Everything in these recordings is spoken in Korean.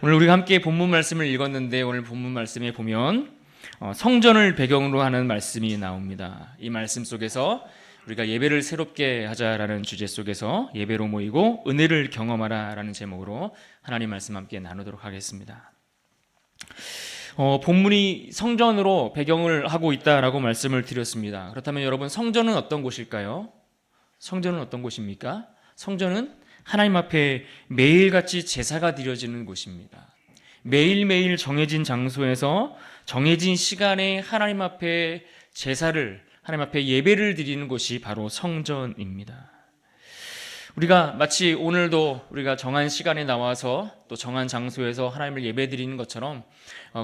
오늘 우리가 함께 본문 말씀을 읽었는데 오늘 본문 말씀에 보면 성전을 배경으로 하는 말씀이 나옵니다. 이 말씀 속에서 우리가 예배를 새롭게 하자라는 주제 속에서 예배로 모이고 은혜를 경험하라라는 제목으로 하나님 말씀 함께 나누도록 하겠습니다. 본문이 성전으로 배경을 하고 있다라고 말씀을 드렸습니다. 그렇다면 여러분, 성전은 어떤 곳일까요? 성전은 어떤 곳입니까? 성전은 하나님 앞에 매일같이 제사가 드려지는 곳입니다. 매일매일 정해진 장소에서 정해진 시간에 하나님 앞에 제사를, 하나님 앞에 예배를 드리는 곳이 바로 성전입니다. 우리가 마치 오늘도 우리가 정한 시간에 나와서 또 정한 장소에서 하나님을 예배드리는 것처럼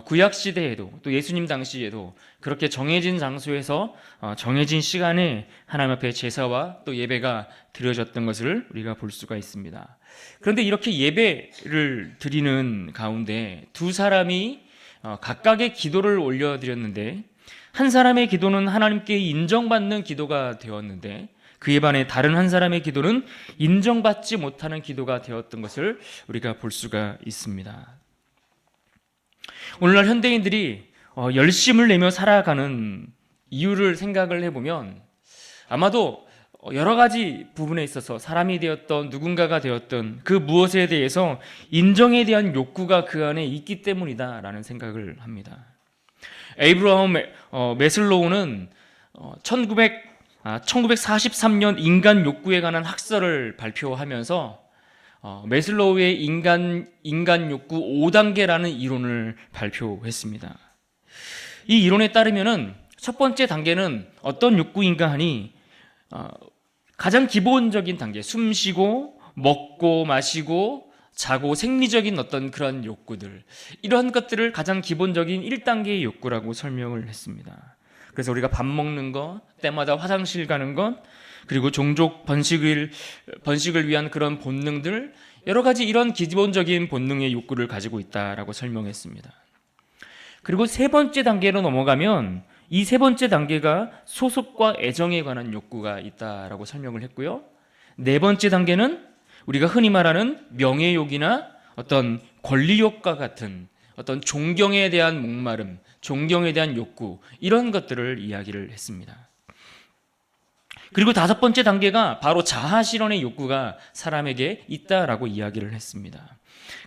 구약 시대에도 또 예수님 당시에도 그렇게 정해진 장소에서 정해진 시간에 하나님 앞에 제사와 또 예배가 드려졌던 것을 우리가 볼 수가 있습니다. 그런데 이렇게 예배를 드리는 가운데 두 사람이 각각의 기도를 올려드렸는데, 한 사람의 기도는 하나님께 인정받는 기도가 되었는데 그에 반해 다른 한 사람의 기도는 인정받지 못하는 기도가 되었던 것을 우리가 볼 수가 있습니다. 오늘날 현대인들이 열심을 내며 살아가는 이유를 생각을 해보면 아마도 여러 가지 부분에 있어서 사람이 되었던 누군가가 되었던 그 무엇에 대해서 인정에 대한 욕구가 그 안에 있기 때문이다라는 생각을 합니다. 에이브러함 매슬로우는 1943년 인간 욕구에 관한 학설을 발표하면서 매슬로우의 인간 욕구 5단계라는 이론을 발표했습니다. 이 이론에 따르면은 첫 번째 단계는 어떤 욕구인가 하니 가장 기본적인 단계, 숨 쉬고 먹고 마시고 자고 생리적인 어떤 그런 욕구들, 이러한 것들을 가장 기본적인 1단계의 욕구라고 설명을 했습니다. 그래서 우리가 밥 먹는 것, 때마다 화장실 가는 것, 그리고 종족 번식을 위한 그런 본능들, 여러 가지 이런 기본적인 본능의 욕구를 가지고 있다라고 설명했습니다. 그리고 세 번째 단계로 넘어가면 이 세 번째 단계가 소속과 애정에 관한 욕구가 있다라고 설명을 했고요. 네 번째 단계는 우리가 흔히 말하는 명예욕이나 어떤 권리욕과 같은 어떤 존경에 대한 목마름, 존경에 대한 욕구, 이런 것들을 이야기를 했습니다. 그리고 다섯 번째 단계가 바로 자아실현의 욕구가 사람에게 있다라고 이야기를 했습니다.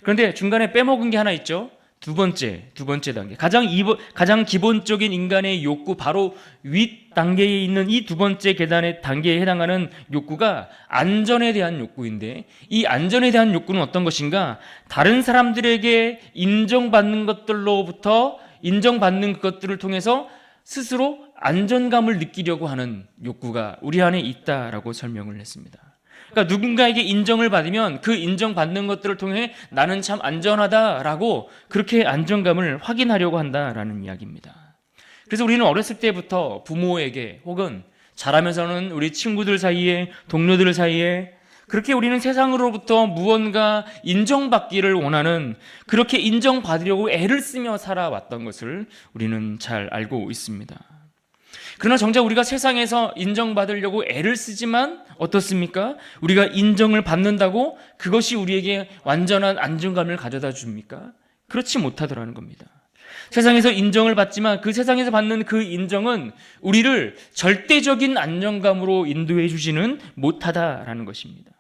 그런데 중간에 빼먹은 게 하나 있죠. 두 번째 단계, 가장 기본적인 인간의 욕구, 바로 윗 단계에 있는 이 두 번째 계단의 단계에 해당하는 욕구가 안전에 대한 욕구인데, 이 안전에 대한 욕구는 어떤 것인가? 다른 사람들에게 인정받는 것들로부터 인정받는 것들을 통해서 스스로 안전감을 느끼려고 하는 욕구가 우리 안에 있다라고 설명을 했습니다. 그러니까 누군가에게 인정을 받으면 그 인정받는 것들을 통해 나는 참 안전하다라고 그렇게 안정감을 확인하려고 한다라는 이야기입니다. 그래서 우리는 어렸을 때부터 부모에게 혹은 자라면서는 우리 친구들 사이에, 동료들 사이에 그렇게 우리는 세상으로부터 무언가 인정받기를 원하는, 그렇게 인정받으려고 애를 쓰며 살아왔던 것을 우리는 잘 알고 있습니다. 그러나 정작 우리가 세상에서 인정받으려고 애를 쓰지만 어떻습니까? 우리가 인정을 받는다고 그것이 우리에게 완전한 안정감을 가져다 줍니까? 그렇지 못하더라는 겁니다. 세상에서 인정을 받지만 그 세상에서 받는 그 인정은 우리를 절대적인 안정감으로 인도해 주지는 못하다라는 것입니다.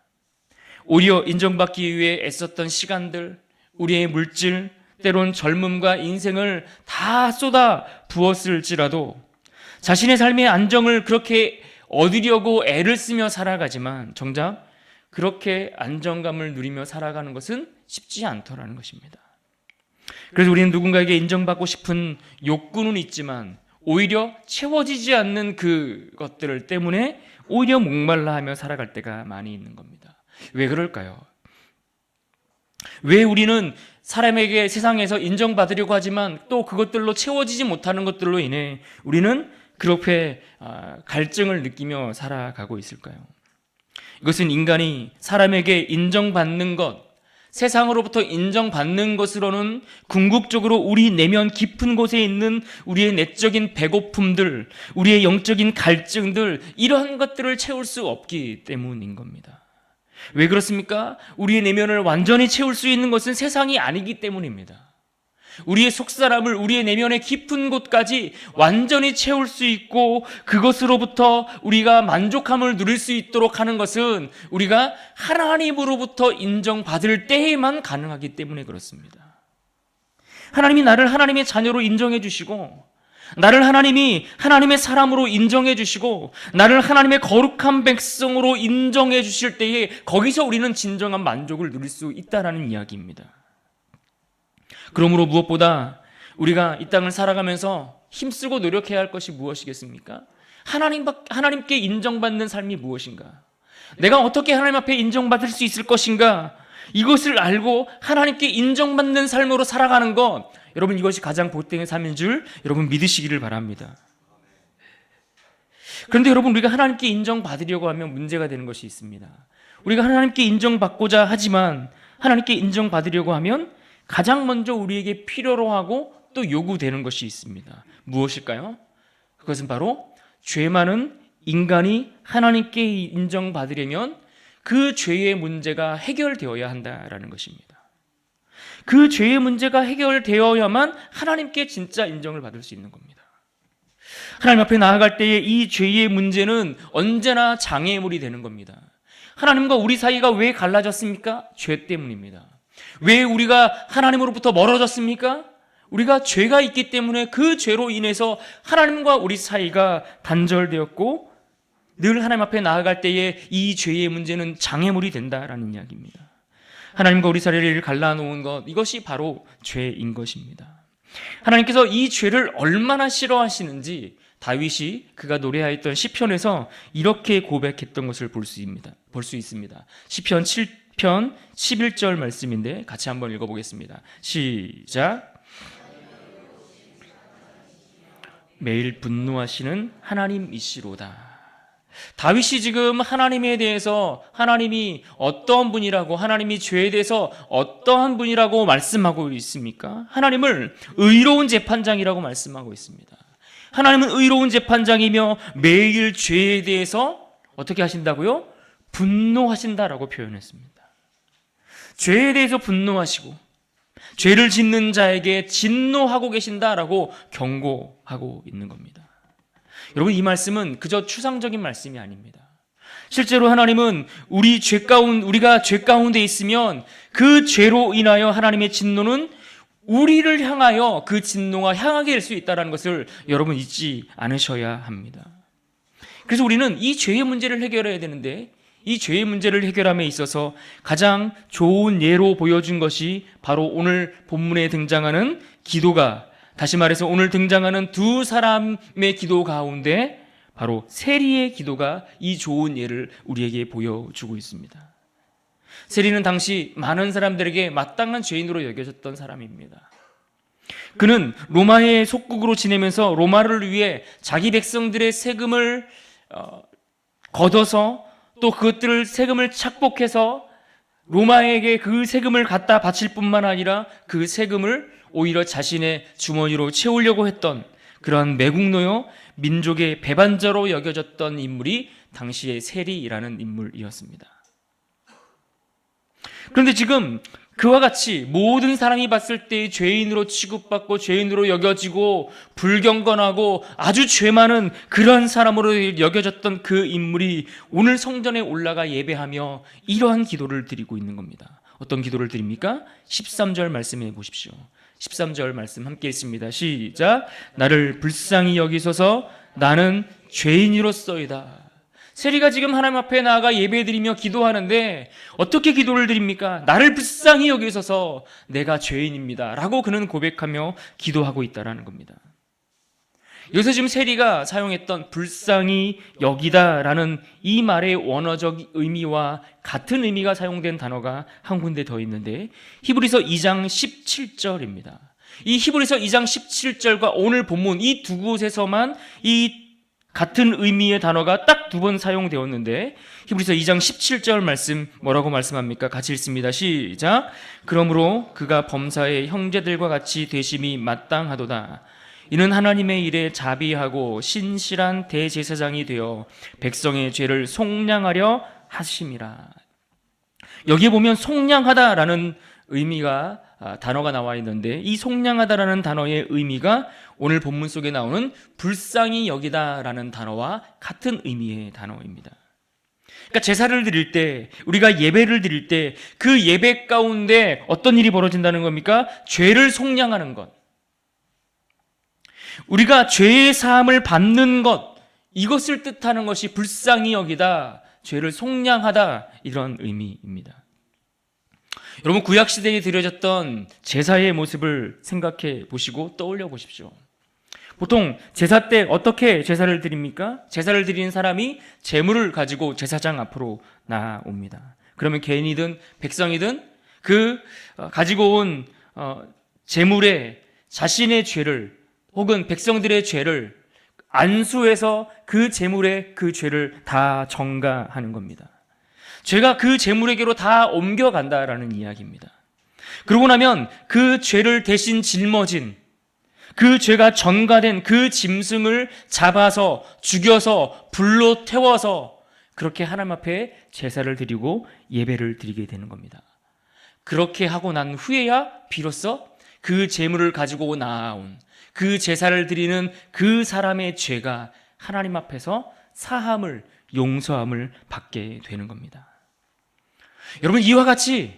오히려 인정받기 위해 애썼던 시간들, 우리의 물질, 때론 젊음과 인생을 다 쏟아 부었을지라도 자신의 삶의 안정을 그렇게 얻으려고 애를 쓰며 살아가지만 정작 그렇게 안정감을 누리며 살아가는 것은 쉽지 않더라는 것입니다. 그래서 우리는 누군가에게 인정받고 싶은 욕구는 있지만 오히려 채워지지 않는 그것들 때문에 오히려 목말라 하며 살아갈 때가 많이 있는 겁니다. 왜 그럴까요? 왜 우리는 사람에게 세상에서 인정받으려고 하지만 또 그것들로 채워지지 못하는 것들로 인해 우리는 그렇게 갈증을 느끼며 살아가고 있을까요? 이것은 인간이 사람에게 인정받는 것, 세상으로부터 인정받는 것으로는 궁극적으로 우리 내면 깊은 곳에 있는 우리의 내적인 배고픔들, 우리의 영적인 갈증들, 이러한 것들을 채울 수 없기 때문인 겁니다. 왜 그렇습니까? 우리의 내면을 완전히 채울 수 있는 것은 세상이 아니기 때문입니다. 우리의 속사람을 우리의 내면의 깊은 곳까지 완전히 채울 수 있고 그것으로부터 우리가 만족함을 누릴 수 있도록 하는 것은 우리가 하나님으로부터 인정받을 때에만 가능하기 때문에 그렇습니다. 하나님이 나를 하나님의 자녀로 인정해 주시고, 나를 하나님이 하나님의 사람으로 인정해 주시고, 나를 하나님의 거룩한 백성으로 인정해 주실 때에 거기서 우리는 진정한 만족을 누릴 수 있다는 이야기입니다. 그러므로 무엇보다 우리가 이 땅을 살아가면서 힘쓰고 노력해야 할 것이 무엇이겠습니까? 하나님께 인정받는 삶이 무엇인가? 내가 어떻게 하나님 앞에 인정받을 수 있을 것인가? 이것을 알고 하나님께 인정받는 삶으로 살아가는 것, 여러분 이것이 가장 보통의 삶인 줄 여러분 믿으시기를 바랍니다. 그런데 여러분, 우리가 하나님께 인정받으려고 하면 문제가 되는 것이 있습니다. 우리가 하나님께 인정받고자 하지만 하나님께 인정받으려고 하면 가장 먼저 우리에게 필요로 하고 또 요구되는 것이 있습니다. 무엇일까요? 그것은 바로 죄 많은 인간이 하나님께 인정받으려면 그 죄의 문제가 해결되어야 한다라는 것입니다. 그 죄의 문제가 해결되어야만 하나님께 진짜 인정을 받을 수 있는 겁니다. 하나님 앞에 나아갈 때에 이 죄의 문제는 언제나 장애물이 되는 겁니다. 하나님과 우리 사이가 왜 갈라졌습니까? 죄 때문입니다. 왜 우리가 하나님으로부터 멀어졌습니까? 우리가 죄가 있기 때문에 그 죄로 인해서 하나님과 우리 사이가 단절되었고, 늘 하나님 앞에 나아갈 때에 이 죄의 문제는 장애물이 된다라는 이야기입니다. 하나님과 우리 사이를 갈라놓은 것, 이것이 바로 죄인 것입니다. 하나님께서 이 죄를 얼마나 싫어하시는지 다윗이 그가 노래하였던 시편에서 이렇게 고백했던 것을 볼 수 있습니다. 시편 7편 11절 말씀인데 같이 한번 읽어보겠습니다. 시작. 매일 분노하시는 하나님이시로다. 다윗이 지금 하나님에 대해서 하나님이 어떠한 분이라고, 하나님이 죄에 대해서 어떠한 분이라고 말씀하고 있습니까? 하나님을 의로운 재판장이라고 말씀하고 있습니다. 하나님은 의로운 재판장이며 매일 죄에 대해서 어떻게 하신다고요? 분노하신다라고 표현했습니다. 죄에 대해서 분노하시고 죄를 짓는 자에게 진노하고 계신다라고 경고하고 있는 겁니다. 여러분, 이 말씀은 그저 추상적인 말씀이 아닙니다. 실제로 하나님은 우리가 죄 가운데 있으면 그 죄로 인하여 하나님의 진노는 우리를 향하여 그 진노가 향하게 될 수 있다는 것을 여러분 잊지 않으셔야 합니다. 그래서 우리는 이 죄의 문제를 해결해야 되는데, 이 죄의 문제를 해결함에 있어서 가장 좋은 예로 보여준 것이 바로 오늘 본문에 등장하는 기도가, 다시 말해서 오늘 등장하는 두 사람의 기도 가운데 바로 세리의 기도가 이 좋은 예를 우리에게 보여주고 있습니다. 세리는 당시 많은 사람들에게 마땅한 죄인으로 여겨졌던 사람입니다. 그는 로마의 속국으로 지내면서 로마를 위해 자기 백성들의 세금을 걷어서 또 그것들을 세금을 착복해서 로마에게 그 세금을 갖다 바칠 뿐만 아니라 그 세금을 오히려 자신의 주머니로 채우려고 했던 그러한 매국노요, 민족의 배반자로 여겨졌던 인물이 당시의 세리라는 인물이었습니다. 그런데 지금 그와 같이 모든 사람이 봤을 때 죄인으로 취급받고 죄인으로 여겨지고 불경건하고 아주 죄 많은 그러한 사람으로 여겨졌던 그 인물이 오늘 성전에 올라가 예배하며 이러한 기도를 드리고 있는 겁니다. 어떤 기도를 드립니까? 13절 말씀해 보십시오. 13절 말씀 함께 읽습니다. 시작. 나를 불쌍히 여기소서, 나는 죄인이로소이다. 세리가 지금 하나님 앞에 나아가 예배드리며 기도하는데 어떻게 기도를 드립니까? 나를 불쌍히 여기소서, 내가 죄인입니다 라고 그는 고백하며 기도하고 있다는 겁니다. 여기서 지금 세리가 사용했던 불쌍히 여기다라는 이 말의 원어적 의미와 같은 의미가 사용된 단어가 한 군데 더 있는데 히브리서 2장 17절입니다. 이 히브리서 2장 17절과 오늘 본문 이 두 곳에서만 이 같은 의미의 단어가 딱 두 번 사용되었는데 히브리서 2장 17절 말씀 뭐라고 말씀합니까? 같이 읽습니다. 시작. 그러므로 그가 범사의 형제들과 같이 되심이 마땅하도다. 이는 하나님의 일에 자비하고 신실한 대제사장이 되어 백성의 죄를 속량하려 하심이라. 여기에 보면 속량하다라는 의미가 단어가 나와 있는데, 이 속량하다라는 단어의 의미가 오늘 본문 속에 나오는 불쌍히 여기다라는 단어와 같은 의미의 단어입니다. 그러니까 제사를 드릴 때, 우리가 예배를 드릴 때 그 예배 가운데 어떤 일이 벌어진다는 겁니까? 죄를 속량하는 것, 우리가 죄의 사함을 받는 것, 이것을 뜻하는 것이 불쌍히 여기다, 죄를 속량하다, 이런 의미입니다. 여러분, 구약시대에 드려졌던 제사의 모습을 생각해 보시고 떠올려 보십시오. 보통 제사 때 어떻게 제사를 드립니까? 제사를 드리는 사람이 제물을 가지고 제사장 앞으로 나옵니다. 그러면 개인이든 백성이든 그 가지고 온 제물에 자신의 죄를 혹은 백성들의 죄를 안수해서 그 제물에 그 죄를 다 전가하는 겁니다. 죄가 그 제물에게로 다 옮겨간다라는 이야기입니다. 그러고 나면 그 죄를 대신 짊어진, 그 죄가 전가된 그 짐승을 잡아서 죽여서 불로 태워서 그렇게 하나님 앞에 제사를 드리고 예배를 드리게 되는 겁니다. 그렇게 하고 난 후에야 비로소 그 제물을 가지고 나아온 그 제사를 드리는 그 사람의 죄가 하나님 앞에서 사함을, 용서함을 받게 되는 겁니다. 여러분, 이와 같이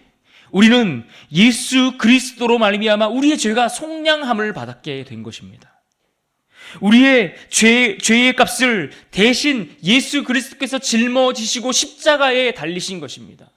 우리는 예수 그리스도로 말미암아 우리의 죄가 속량함을 받게 된 것입니다. 우리의 죄의 값을 대신 예수 그리스도께서 짊어지시고 십자가에 달리신 것입니다.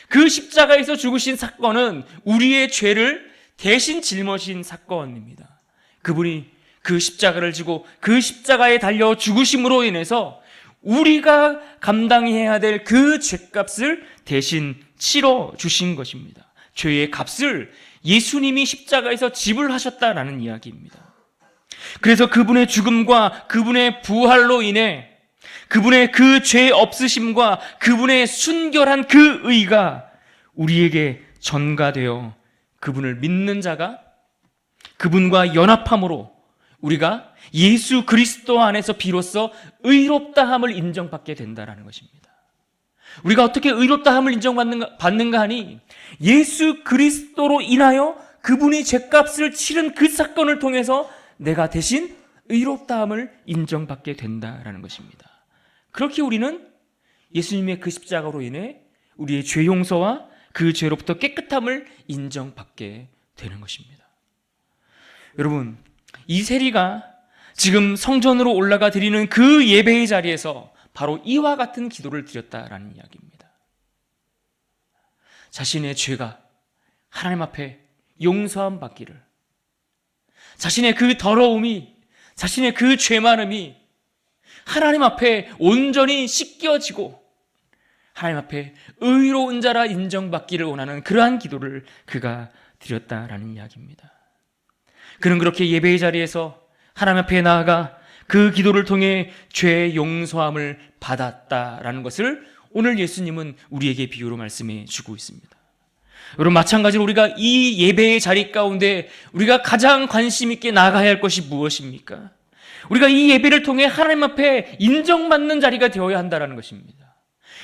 그 십자가에서 죽으신 사건은 우리의 죄를 대신 짊어진 사건입니다. 그분이 그 십자가를 지고 그 십자가에 달려 죽으심으로 인해서 우리가 감당해야 될 그 죄값을 대신 치러 주신 것입니다. 죄의 값을 예수님이 십자가에서 지불하셨다라는 이야기입니다. 그래서 그분의 죽음과 그분의 부활로 인해 그분의 그 죄 없으심과 그분의 순결한 그 의가 우리에게 전가되어 그분을 믿는 자가 그분과 연합함으로 우리가 예수 그리스도 안에서 비로소 의롭다함을 인정받게 된다는 것입니다. 우리가 어떻게 의롭다함을 인정받는가 하니 예수 그리스도로 인하여 그분이 죄값을 치른 그 사건을 통해서 내가 대신 의롭다함을 인정받게 된다는 것입니다. 그렇게 우리는 예수님의 그 십자가로 인해 우리의 죄 용서와 그 죄로부터 깨끗함을 인정받게 되는 것입니다. 여러분, 이 세리가 지금 성전으로 올라가 드리는 그 예배의 자리에서 바로 이와 같은 기도를 드렸다라는 이야기입니다. 자신의 죄가 하나님 앞에 용서함 받기를, 자신의 그 더러움이, 자신의 그 죄 많음이 하나님 앞에 온전히 씻겨지고 하나님 앞에 의로운 자라 인정받기를 원하는 그러한 기도를 그가 드렸다라는 이야기입니다. 그는 그렇게 예배의 자리에서 하나님 앞에 나아가 그 기도를 통해 죄 용서함을 받았다라는 것을 오늘 예수님은 우리에게 비유로 말씀해 주고 있습니다. 여러분, 마찬가지로 우리가 이 예배의 자리 가운데 우리가 가장 관심 있게 나아가야 할 것이 무엇입니까? 우리가 이 예배를 통해 하나님 앞에 인정받는 자리가 되어야 한다는 것입니다.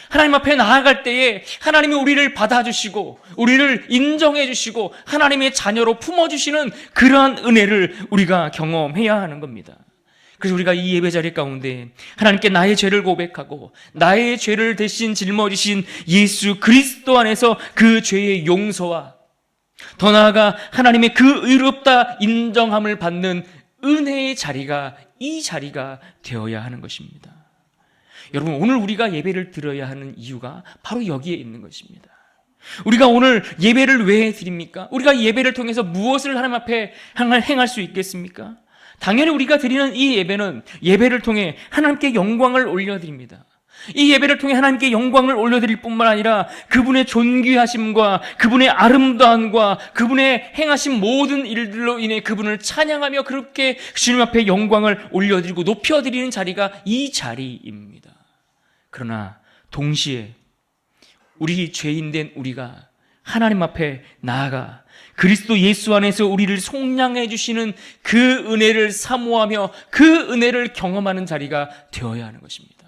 하나님 앞에 나아갈 때에 하나님이 우리를 받아주시고 우리를 인정해 주시고 하나님의 자녀로 품어주시는 그러한 은혜를 우리가 경험해야 하는 겁니다. 그래서 우리가 이 예배 자리 가운데 하나님께 나의 죄를 고백하고 나의 죄를 대신 짊어지신 예수 그리스도 안에서 그 죄의 용서와 더 나아가 하나님의 그 의롭다 인정함을 받는 은혜의 자리가 이 자리가 되어야 하는 것입니다. 여러분, 오늘 우리가 예배를 드려야 하는 이유가 바로 여기에 있는 것입니다. 우리가 오늘 예배를 왜 드립니까? 우리가 예배를 통해서 무엇을 하나님 앞에 행할 수 있겠습니까? 당연히 우리가 드리는 이 예배는 예배를 통해 하나님께 영광을 올려드립니다. 이 예배를 통해 하나님께 영광을 올려드릴 뿐만 아니라 그분의 존귀하심과 그분의 아름다움과 그분의 행하신 모든 일들로 인해 그분을 찬양하며 그렇게 주님 앞에 영광을 올려드리고 높여드리는 자리가 이 자리입니다. 그러나 동시에 우리 죄인된 우리가 하나님 앞에 나아가 그리스도 예수 안에서 우리를 속량해 주시는 그 은혜를 사모하며 그 은혜를 경험하는 자리가 되어야 하는 것입니다.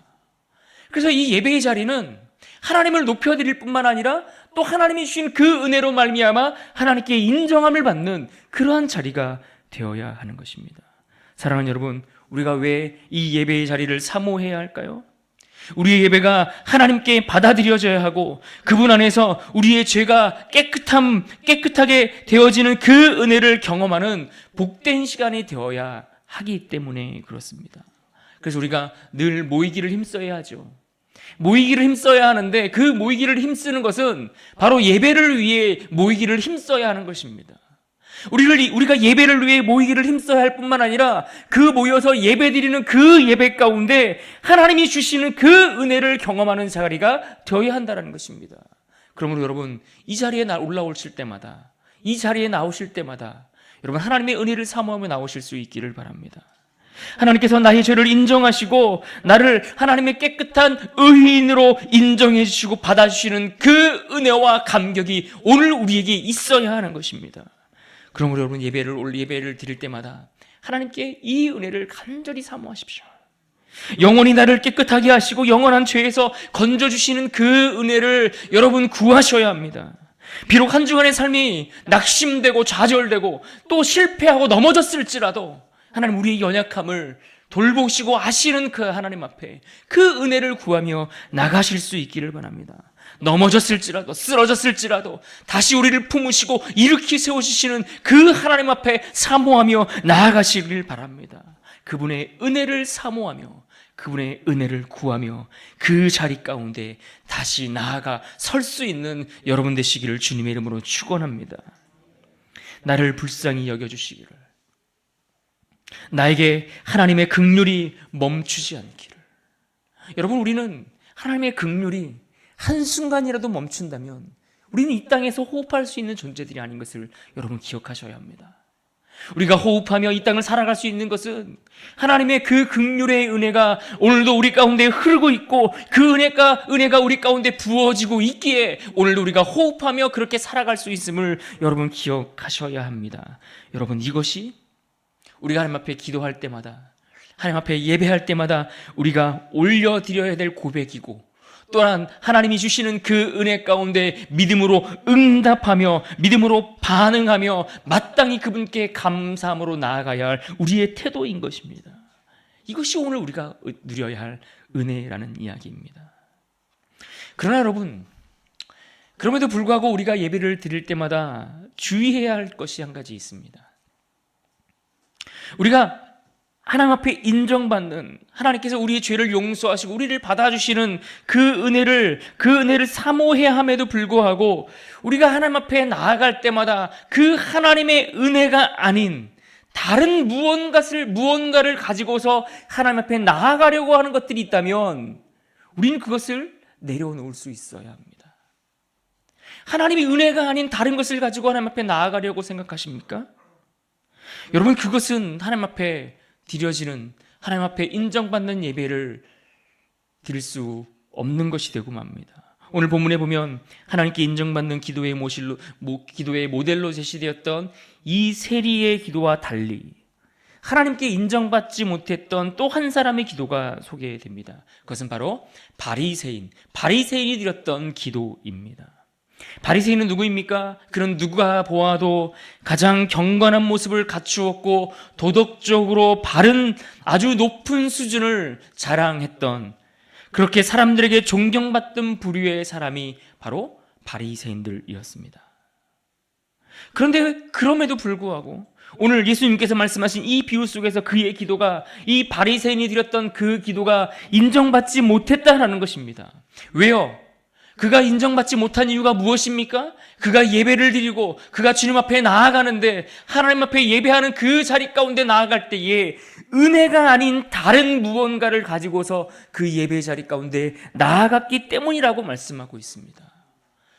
그래서 이 예배의 자리는 하나님을 높여드릴 뿐만 아니라 또 하나님이 주신 그 은혜로 말미암아 하나님께 인정함을 받는 그러한 자리가 되어야 하는 것입니다. 사랑하는 여러분, 우리가 왜 이 예배의 자리를 사모해야 할까요? 우리의 예배가 하나님께 받아들여져야 하고 그분 안에서 우리의 죄가 깨끗하게 되어지는 그 은혜를 경험하는 복된 시간이 되어야 하기 때문에 그렇습니다. 그래서 우리가 늘 모이기를 힘써야 하죠. 모이기를 힘써야 하는데 그 모이기를 힘쓰는 것은 바로 예배를 위해 모이기를 힘써야 하는 것입니다. 우리가 예배를 위해 모이기를 힘써야 할 뿐만 아니라 그 모여서 예배드리는 그 예배 가운데 하나님이 주시는 그 은혜를 경험하는 자리가 되어야 한다는 것입니다. 그러므로 여러분, 이 자리에 올라오실 때마다, 이 자리에 나오실 때마다 여러분 하나님의 은혜를 사모하며 나오실 수 있기를 바랍니다. 하나님께서 나의 죄를 인정하시고 나를 하나님의 깨끗한 의인으로 인정해 주시고 받아주시는 그 은혜와 감격이 오늘 우리에게 있어야 하는 것입니다. 그러므로 여러분 예배를 드릴 때마다 하나님께 이 은혜를 간절히 사모하십시오. 영원히 나를 깨끗하게 하시고 영원한 죄에서 건져주시는 그 은혜를 여러분 구하셔야 합니다. 비록 한 주간의 삶이 낙심되고 좌절되고 또 실패하고 넘어졌을지라도 하나님 우리의 연약함을 돌보시고 아시는 그 하나님 앞에 그 은혜를 구하며 나가실 수 있기를 바랍니다. 넘어졌을지라도 쓰러졌을지라도 다시 우리를 품으시고 일으키 세워주시는 그 하나님 앞에 사모하며 나아가시길 바랍니다. 그분의 은혜를 사모하며 그분의 은혜를 구하며 그 자리 가운데 다시 나아가 설 수 있는 여러분 되시기를 주님의 이름으로 축원합니다. 나를 불쌍히 여겨주시기를, 나에게 하나님의 긍휼이 멈추지 않기를. 여러분, 우리는 하나님의 긍휼이 한순간이라도 멈춘다면 우리는 이 땅에서 호흡할 수 있는 존재들이 아닌 것을 여러분 기억하셔야 합니다. 우리가 호흡하며 이 땅을 살아갈 수 있는 것은 하나님의 그 긍휼의 은혜가 오늘도 우리 가운데 흐르고 있고 그 은혜가 우리 가운데 부어지고 있기에 오늘도 우리가 호흡하며 그렇게 살아갈 수 있음을 여러분 기억하셔야 합니다. 여러분, 이것이 우리가 하나님 앞에 기도할 때마다, 하나님 앞에 예배할 때마다 우리가 올려드려야 될 고백이고, 또한 하나님이 주시는 그 은혜 가운데 믿음으로 응답하며 믿음으로 반응하며 마땅히 그분께 감사함으로 나아가야 할 우리의 태도인 것입니다. 이것이 오늘 우리가 누려야 할 은혜라는 이야기입니다. 그러나 여러분, 그럼에도 불구하고 우리가 예배를 드릴 때마다 주의해야 할 것이 한 가지 있습니다. 우리가 하나님 앞에 인정받는, 하나님께서 우리의 죄를 용서하시고 우리를 받아주시는 그 은혜를 사모해야 함에도 불구하고 우리가 하나님 앞에 나아갈 때마다 그 하나님의 은혜가 아닌 다른 무언가를 가지고서 하나님 앞에 나아가려고 하는 것들이 있다면 우리는 그것을 내려놓을 수 있어야 합니다. 하나님의 은혜가 아닌 다른 것을 가지고 하나님 앞에 나아가려고 생각하십니까? 여러분, 그것은 하나님 앞에 드려지는, 하나님 앞에 인정받는 예배를 드릴 수 없는 것이 되고 맙니다. 오늘 본문에 보면 하나님께 인정받는 기도의 모델로 제시되었던 이 세리의 기도와 달리 하나님께 인정받지 못했던 또 한 사람의 기도가 소개됩니다. 그것은 바로 바리새인이 드렸던 기도입니다. 바리새인은 누구입니까? 그는 누가 보아도 가장 경건한 모습을 갖추었고 도덕적으로 바른 아주 높은 수준을 자랑했던, 그렇게 사람들에게 존경받던 부류의 사람이 바로 바리새인들이었습니다. 그런데 그럼에도 불구하고 오늘 예수님께서 말씀하신 이 비유 속에서 그의 기도가, 이 바리새인이 드렸던 그 기도가 인정받지 못했다라는 것입니다. 왜요? 그가 인정받지 못한 이유가 무엇입니까? 그가 예배를 드리고 그가 주님 앞에 나아가는데, 하나님 앞에 예배하는 그 자리 가운데 나아갈 때에 은혜가 아닌 다른 무언가를 가지고서 그 예배 자리 가운데 나아갔기 때문이라고 말씀하고 있습니다.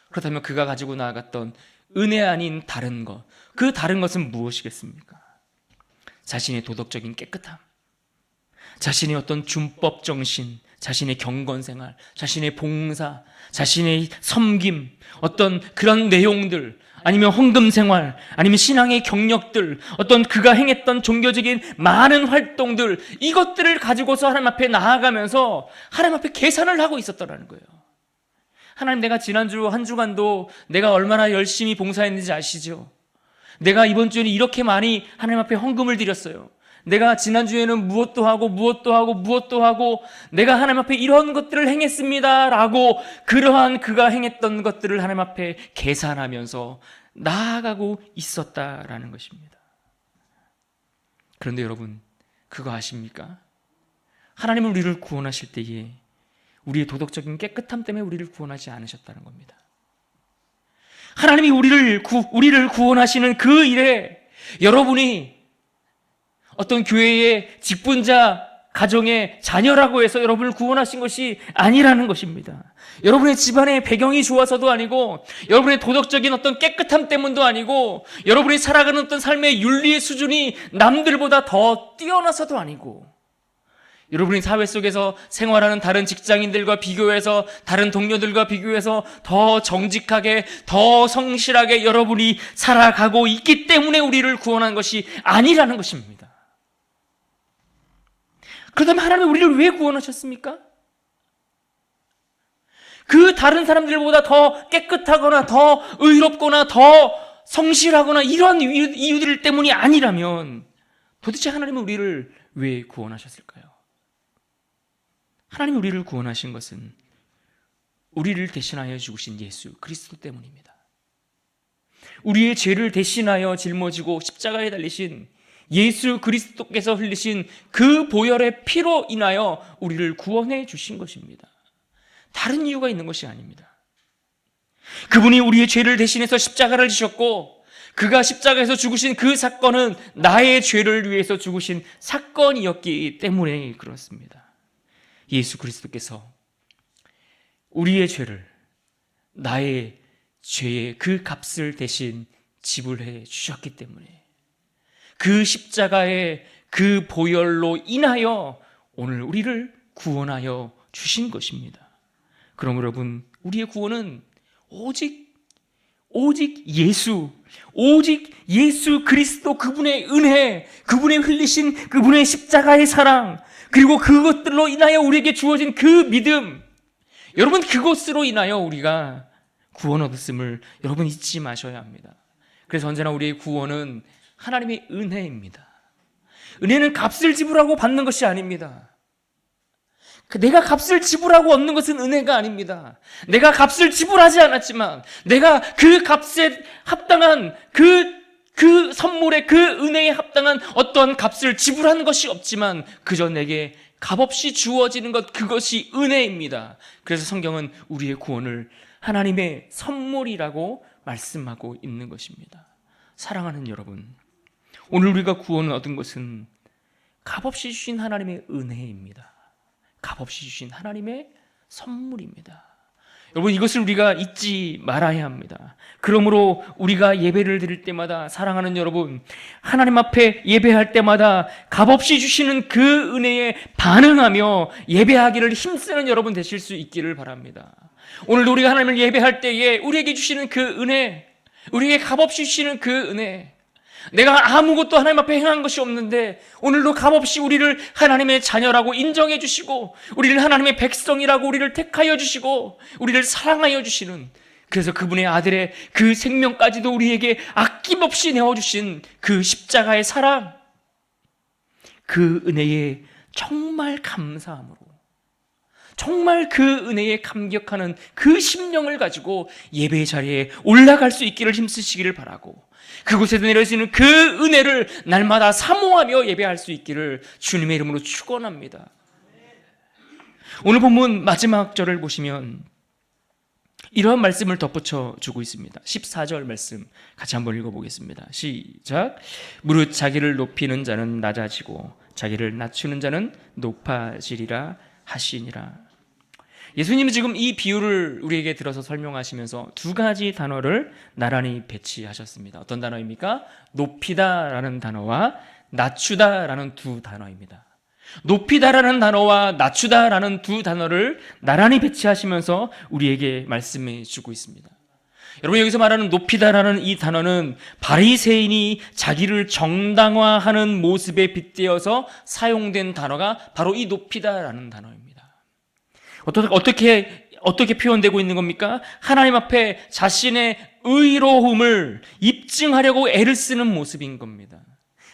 그렇다면 그가 가지고 나아갔던 은혜 아닌 다른 것, 그 다른 것은 무엇이겠습니까? 자신의 도덕적인 깨끗함, 자신의 어떤 준법 정신, 자신의 경건 생활, 자신의 봉사, 자신의 섬김, 어떤 그런 내용들, 아니면 헌금 생활, 아니면 신앙의 경력들, 어떤 그가 행했던 종교적인 많은 활동들, 이것들을 가지고서 하나님 앞에 나아가면서 하나님 앞에 계산을 하고 있었더라는 거예요. 하나님, 내가 지난주 한 주간도 내가 얼마나 열심히 봉사했는지 아시죠? 내가 이번 주에는 이렇게 많이 하나님 앞에 헌금을 드렸어요. 내가 지난주에는 무엇도 하고 내가 하나님 앞에 이런 것들을 행했습니다 라고 그러한 그가 행했던 것들을 하나님 앞에 계산하면서 나아가고 있었다라는 것입니다. 그런데 여러분, 그거 아십니까? 하나님은 우리를 구원하실 때에 우리의 도덕적인 깨끗함 때문에 우리를 구원하지 않으셨다는 겁니다. 하나님이 우리를 구원하시는 그 일에 여러분이 어떤 교회의 직분자 가정의 자녀라고 해서 여러분을 구원하신 것이 아니라는 것입니다. 여러분의 집안의 배경이 좋아서도 아니고, 여러분의 도덕적인 어떤 깨끗함 때문도 아니고, 여러분이 살아가는 어떤 삶의 윤리의 수준이 남들보다 더 뛰어나서도 아니고, 여러분이 사회 속에서 생활하는 다른 직장인들과 비교해서, 다른 동료들과 비교해서 더 정직하게, 더 성실하게 여러분이 살아가고 있기 때문에 우리를 구원한 것이 아니라는 것입니다. 그렇다면 하나님이 우리를 왜 구원하셨습니까? 그 다른 사람들보다 더 깨끗하거나 더 의롭거나 더 성실하거나 이런 이유들 때문이 아니라면 도대체 하나님은 우리를 왜 구원하셨을까요? 하나님이 우리를 구원하신 것은 우리를 대신하여 죽으신 예수 그리스도 때문입니다. 우리의 죄를 대신하여 짊어지고 십자가에 달리신 예수 그리스도께서 흘리신 그 보혈의 피로 인하여 우리를 구원해 주신 것입니다. 다른 이유가 있는 것이 아닙니다. 그분이 우리의 죄를 대신해서 십자가를 지셨고, 그가 십자가에서 죽으신 그 사건은 나의 죄를 위해서 죽으신 사건이었기 때문에 그렇습니다. 예수 그리스도께서 우리의 죄를, 나의 죄의 그 값을 대신 지불해 주셨기 때문에, 그 십자가의 그 보혈로 인하여 오늘 우리를 구원하여 주신 것입니다. 그럼 여러분, 우리의 구원은 오직 예수 그리스도 그분의 은혜, 그분의 흘리신 그분의 십자가의 사랑, 그리고 그것들로 인하여 우리에게 주어진 그 믿음, 여러분, 그것으로 인하여 우리가 구원 얻었음을 여러분 잊지 마셔야 합니다. 그래서 언제나 우리의 구원은 하나님의 은혜입니다. 은혜는 값을 지불하고 받는 것이 아닙니다. 내가 값을 지불하고 얻는 것은 은혜가 아닙니다. 내가 값을 지불하지 않았지만, 내가 그 값에 합당한 그 선물에, 그 은혜에 합당한 어떠한 값을 지불한 것이 없지만 그저 내게 값없이 주어지는 것, 그것이 은혜입니다. 그래서 성경은 우리의 구원을 하나님의 선물이라고 말씀하고 있는 것입니다. 사랑하는 여러분, 오늘 우리가 구원을 얻은 것은 값없이 주신 하나님의 은혜입니다. 값없이 주신 하나님의 선물입니다. 여러분, 이것을 우리가 잊지 말아야 합니다. 그러므로 우리가 예배를 드릴 때마다, 사랑하는 여러분, 하나님 앞에 예배할 때마다 값없이 주시는 그 은혜에 반응하며 예배하기를 힘쓰는 여러분 되실 수 있기를 바랍니다. 오늘도 우리가 하나님을 예배할 때에 우리에게 주시는 그 은혜, 우리에게 값없이 주시는 그 은혜, 내가 아무것도 하나님 앞에 행한 것이 없는데 오늘도 값없이 우리를 하나님의 자녀라고 인정해 주시고, 우리를 하나님의 백성이라고 우리를 택하여 주시고, 우리를 사랑하여 주시는, 그래서 그분의 아들의 그 생명까지도 우리에게 아낌없이 내어주신 그 십자가의 사랑, 그 은혜에 정말 감사함으로, 정말 그 은혜에 감격하는 그 심령을 가지고 예배의 자리에 올라갈 수 있기를 힘쓰시기를 바라고, 그곳에서 내려지는 그 은혜를 날마다 사모하며 예배할 수 있기를 주님의 이름으로 축원합니다. 오늘 본문 마지막 절을 보시면 이러한 말씀을 덧붙여 주고 있습니다. 14절 말씀 같이 한번 읽어보겠습니다. 시작. 무릇 자기를 높이는 자는 낮아지고 자기를 낮추는 자는 높아지리라 하시니라. 예수님은 지금 이 비유를 우리에게 들어서 설명하시면서 두 가지 단어를 나란히 배치하셨습니다. 어떤 단어입니까? 높이다라는 단어와 낮추다라는 두 단어입니다. 높이다라는 단어와 낮추다라는 두 단어를 나란히 배치하시면서 우리에게 말씀해 주고 있습니다. 여러분, 여기서 말하는 높이다라는 이 단어는 바리새인이 자기를 정당화하는 모습에 빗대어서 사용된 단어가 바로 이 높이다라는 단어입니다. 어떻게 표현되고 있는 겁니까? 하나님 앞에 자신의 의로움을 입증하려고 애를 쓰는 모습인 겁니다.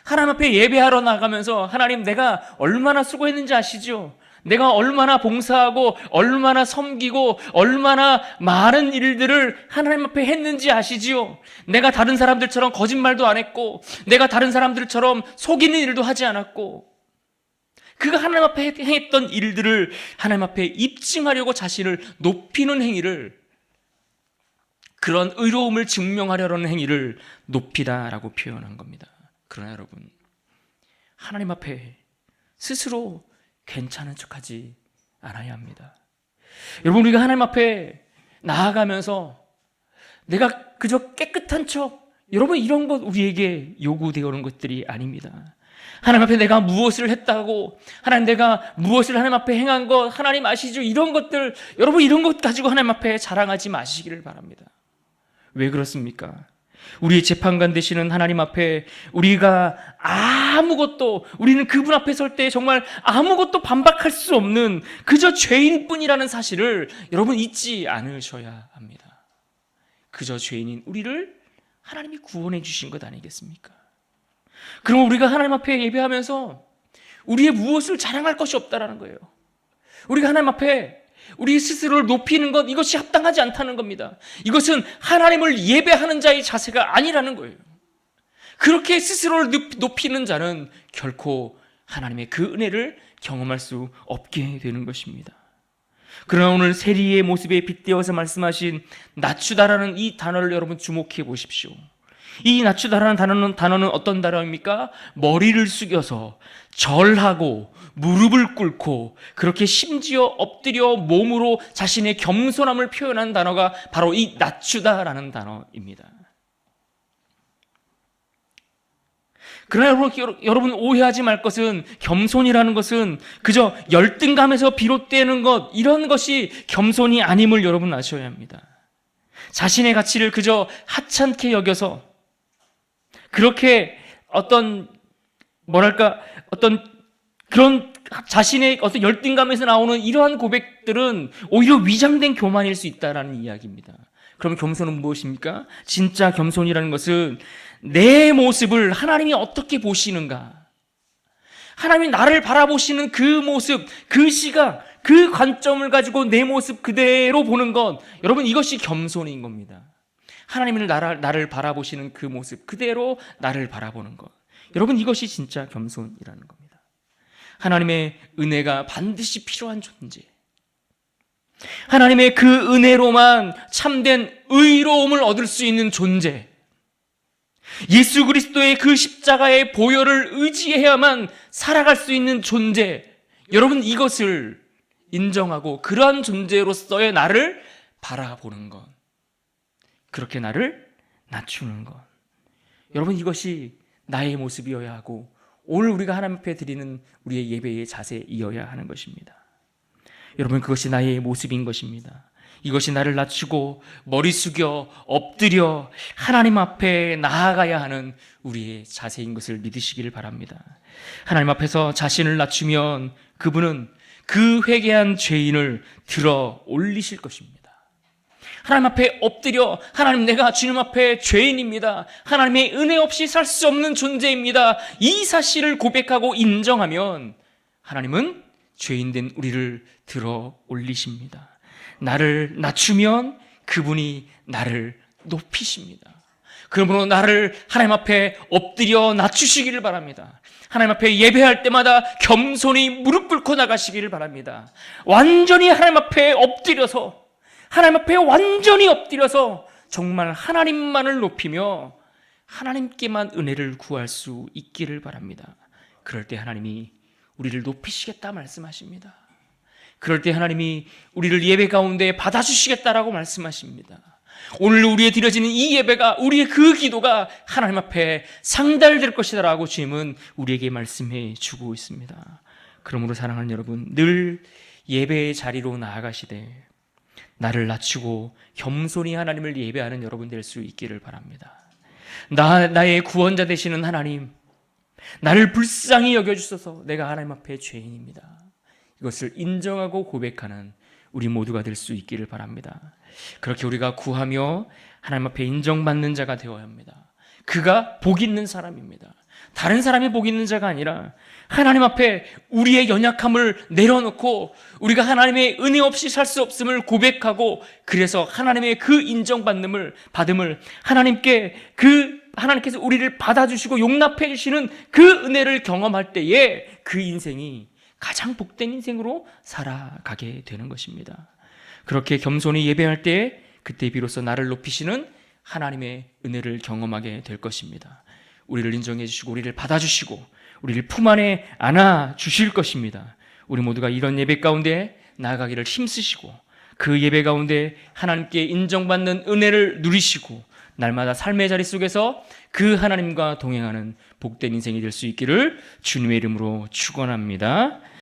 하나님 앞에 예배하러 나가면서 하나님, 내가 얼마나 수고했는지 아시죠? 내가 얼마나 봉사하고 얼마나 섬기고 얼마나 많은 일들을 하나님 앞에 했는지 아시지요? 내가 다른 사람들처럼 거짓말도 안 했고 내가 다른 사람들처럼 속이는 일도 하지 않았고, 그가 하나님 앞에 행했던 일들을 하나님 앞에 입증하려고 자신을 높이는 행위를, 그런 의로움을 증명하려는 행위를 높이다라고 표현한 겁니다. 그러나 여러분, 하나님 앞에 스스로 괜찮은 척하지 않아야 합니다. 여러분, 우리가 하나님 앞에 나아가면서 내가 그저 깨끗한 척, 여러분, 이런 것 우리에게 요구되어오는 것들이 아닙니다. 하나님 앞에 내가 무엇을 했다고, 하나님 내가 무엇을 하나님 앞에 행한 것 하나님 아시죠? 이런 것들, 여러분, 이런 것 가지고 하나님 앞에 자랑하지 마시기를 바랍니다. 왜 그렇습니까? 우리의 재판관 되시는 하나님 앞에 우리가 아무것도, 우리는 그분 앞에 설 때 정말 아무것도 반박할 수 없는 그저 죄인뿐이라는 사실을 여러분 잊지 않으셔야 합니다. 그저 죄인인 우리를 하나님이 구원해 주신 것 아니겠습니까? 그럼 우리가 하나님 앞에 예배하면서 우리의 무엇을 자랑할 것이 없다라는 거예요. 우리가 하나님 앞에 우리 스스로를 높이는 것, 이것이 합당하지 않다는 겁니다. 이것은 하나님을 예배하는 자의 자세가 아니라는 거예요. 그렇게 스스로를 높이는 자는 결코 하나님의 그 은혜를 경험할 수 없게 되는 것입니다. 그러나 오늘 세리의 모습에 빗대어서 말씀하신 낮추다라는 이 단어를 여러분 주목해 보십시오. 이 낮추다라는 단어는 어떤 단어입니까? 머리를 숙여서 절하고 무릎을 꿇고 그렇게 심지어 엎드려 몸으로 자신의 겸손함을 표현한 단어가 바로 이 낮추다라는 단어입니다. 그러나 여러분 오해하지 말 것은, 겸손이라는 것은 그저 열등감에서 비롯되는 것, 이런 것이 겸손이 아님을 여러분 아셔야 합니다. 자신의 가치를 그저 하찮게 여겨서 그렇게 어떤 그런 자신의 어떤 열등감에서 나오는 이러한 고백들은 오히려 위장된 교만일 수 있다라는 이야기입니다. 그럼 겸손은 무엇입니까? 진짜 겸손이라는 것은 내 모습을 하나님이 어떻게 보시는가, 하나님이 나를 바라보시는 그 모습, 그 시각, 그 관점을 가지고 내 모습 그대로 보는 것, 여러분, 이것이 겸손인 겁니다. 하나님이 나를 바라보시는 그 모습 그대로 나를 바라보는 것, 여러분, 이것이 진짜 겸손이라는 겁니다. 하나님의 은혜가 반드시 필요한 존재, 하나님의 그 은혜로만 참된 의로움을 얻을 수 있는 존재, 예수 그리스도의 그 십자가의 보혈을 의지해야만 살아갈 수 있는 존재, 여러분, 이것을 인정하고 그러한 존재로서의 나를 바라보는 것, 그렇게 나를 낮추는 것, 여러분, 이것이 나의 모습이어야 하고 오늘 우리가 하나님 앞에 드리는 우리의 예배의 자세이어야 하는 것입니다. 여러분, 그것이 나의 모습인 것입니다. 이것이 나를 낮추고 머리 숙여 엎드려 하나님 앞에 나아가야 하는 우리의 자세인 것을 믿으시기를 바랍니다. 하나님 앞에서 자신을 낮추면 그분은 그 회개한 죄인을 들어 올리실 것입니다. 하나님 앞에 엎드려, 하나님, 내가 주님 앞에 죄인입니다, 하나님의 은혜 없이 살 수 없는 존재입니다, 이 사실을 고백하고 인정하면 하나님은 죄인된 우리를 들어 올리십니다. 나를 낮추면 그분이 나를 높이십니다. 그러므로 나를 하나님 앞에 엎드려 낮추시기를 바랍니다. 하나님 앞에 예배할 때마다 겸손히 무릎 꿇고 나가시기를 바랍니다. 완전히 하나님 앞에 엎드려서, 하나님 앞에 완전히 엎드려서 정말 하나님만을 높이며 하나님께만 은혜를 구할 수 있기를 바랍니다. 그럴 때 하나님이 우리를 높이시겠다 말씀하십니다. 그럴 때 하나님이 우리를 예배 가운데 받아주시겠다라고 말씀하십니다. 오늘 우리에 드려지는 이 예배가, 우리의 그 기도가 하나님 앞에 상달될 것이다라고 주님은 우리에게 말씀해 주고 있습니다. 그러므로 사랑하는 여러분, 늘 예배의 자리로 나아가시되 나를 낮추고 겸손히 하나님을 예배하는 여러분 될 수 있기를 바랍니다. 나의 구원자 되시는 하나님, 나를 불쌍히 여겨주셔서 내가 하나님 앞에 죄인입니다, 이것을 인정하고 고백하는 우리 모두가 될 수 있기를 바랍니다. 그렇게 우리가 구하며 하나님 앞에 인정받는 자가 되어야 합니다. 그가 복 있는 사람입니다. 다른 사람이 복 있는 자가 아니라 하나님 앞에 우리의 연약함을 내려놓고 우리가 하나님의 은혜 없이 살 수 없음을 고백하고, 그래서 하나님의 그 받음을 하나님께서 우리를 받아주시고 용납해 주시는 그 은혜를 경험할 때에 그 인생이 가장 복된 인생으로 살아가게 되는 것입니다. 그렇게 겸손히 예배할 때에 그때 비로소 나를 높이시는 하나님의 은혜를 경험하게 될 것입니다. 우리를 인정해 주시고 우리를 받아주시고 우리를 품 안에 안아 주실 것입니다. 우리 모두가 이런 예배 가운데 나아가기를 힘쓰시고 그 예배 가운데 하나님께 인정받는 은혜를 누리시고 날마다 삶의 자리 속에서 그 하나님과 동행하는 복된 인생이 될 수 있기를 주님의 이름으로 축원합니다.